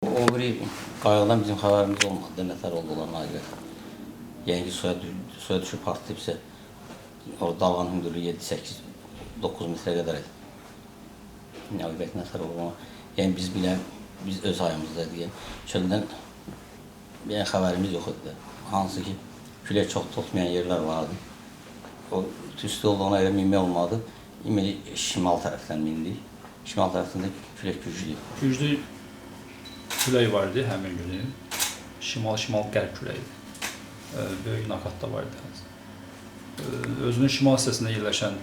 O biri qayıqdan bizim xəbərimiz olmadı, nətər oldular ayrı. Yəni ki, suya düşüb partlayıbsa, orada dalğanın hündürlüğü 7, 8, 9 metrə qədər idi. Nəhayət nətər oldu ama, yəni biz öz ayımızdaydı. Yəni, çöldən xəbərimiz yox idi. Hansı ki, külək çox tutmayan yerlər vardı. O üstü olduğuna görə minmək olmadı. İmeli şimal tərəfdən mindik. Şimal tərəfində külək güclü. Güclü külək vardı həmin günü. Şimal-qərb küləyidir. Böyük nakatda vardı. Özünün şimal hissəsində yerləşən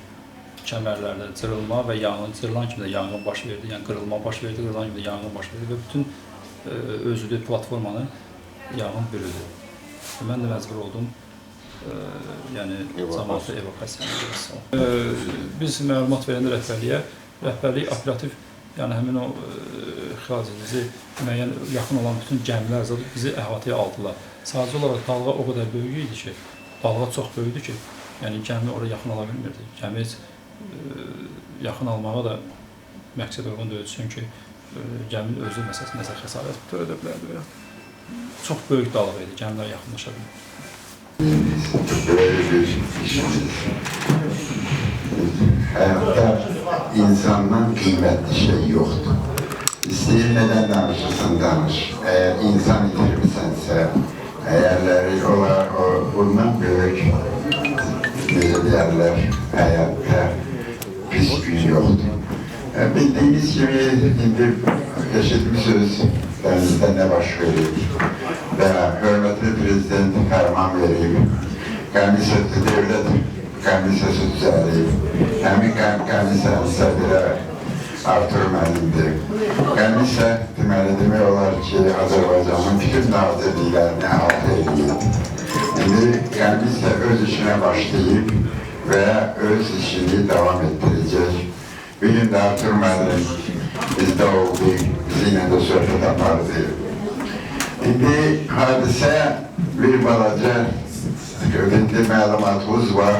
kəmərlərdə cırılma və yanğın, cırılan kimi də yanğın baş verdi. Yəni qırılma baş verdi, qırılan kimi də yanğın baş verdi və bütün özülü platformanı yanğın bürüdü. Mən də məcbur oldum, yəni cəmaatı evakuasiyaya gəlsin. Biz məlumat verəndə rəhbərlik operativ, yəni həmin o xilasedicici müəyyən yaxın olan bütün gəmilər zadı bizi əhatəyə aldılar. Sadəcə olaraq dalğa o qədər böyük idi ki, dalğa çox böyükdü ki, yəni gəmi oraya yaxın ala bilmirdi. Gəmi yaxın almağa da məqsəd uyğun deyil, çünki gəminin özü məsələsində nəsə xəsarət törədə bilərdi və çox böyük dalğa idi, gəmilər yaxınlaşa bilmirdi. Böyle bir işimiz. Hayatta insandan kıymetli şey yoktu. İsteyir neden danışırsan danış. Eğer insan itirmişsense, eğerleri ola bundan büyük yerler hayatta pis gün yoktu. Bildiğimiz gibi şimdi eşitmişiz denizde ne baş verir. Ve hürmetli Prezident ferman vereyim. Kendisi devlet kendisi düzenleyip. Kendisi sadire Artur Məlimdir. Kendisi demək olar ki, Azərbaycanın bütün nazirliklərini alt edildi. Şimdi kendisi öz işine başlayıp ve öz işini devam ettirecek. Bir gün de Artur Məlim bizde oldu, bizimle de söhbət apardı. Şimdi hadise bir balaca ödüntü məlumatımız var.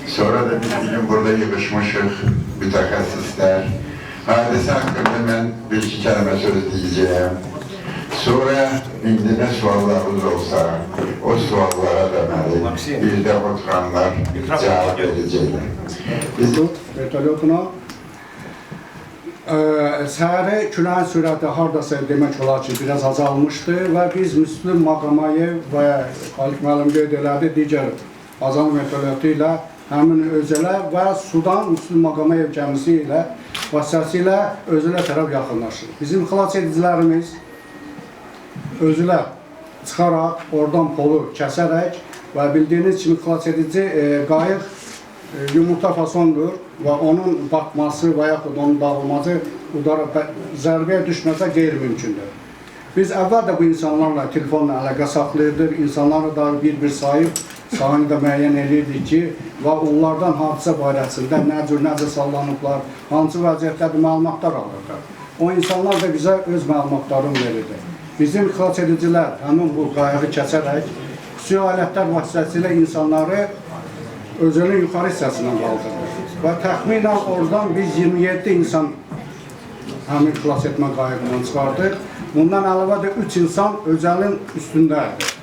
Sonra da biz bir gün burada yığışmışıq, mütəxəssislər. Hadise hakkında ben bir iki kelime söz diyeceğim. Sonra indi ne suallarımız olsa, o suallara deməli, bir de oturanlar cevap verecekler. Vertolyotuna səhəri küləyin sürəti hardasa demək olar ki, biraz azalmışdı və biz Müslüm Maqamayev və Xalq müəllim qeyd elədi, digər azam vertolyotu ilə həmin özələ və sudan Müslüm Maqamayev gəmisi ilə vasitəsilə özələ tərəf yaxınlaşır. Bizim xilas edicilərimiz özələ çıxaraq, oradan polu kəsərək və bildiyiniz kimi xilas edici qayıq yumurta fasondur və onun batması və yaxud onun dağılması zərbəyə düşməsə qeyri-mümkündür. Biz əvvəl də bu insanlarla telefonla əlaqə saxlayırdıq, insanları da bir-bir sayıb, sayını da müəyyən edirdik ki, və onlardan hadisə barəsində necə sallanıblar, hansı vəziyyətlədir məlumatlar alırlar. O insanlar da bizə öz məlumatlarını verirdi. Bizim xilas edicilər həmin bu qayığı kəsərək, xüsusi alətlər vasitəsilə insanları özünün yuxarı hissəsindən qaldırdı. Və təxminən oradan biz 27 insan həmin xilas etmə qayığından çıxardıq. Bundan əlavə də 3 insan özəlin üstündədir.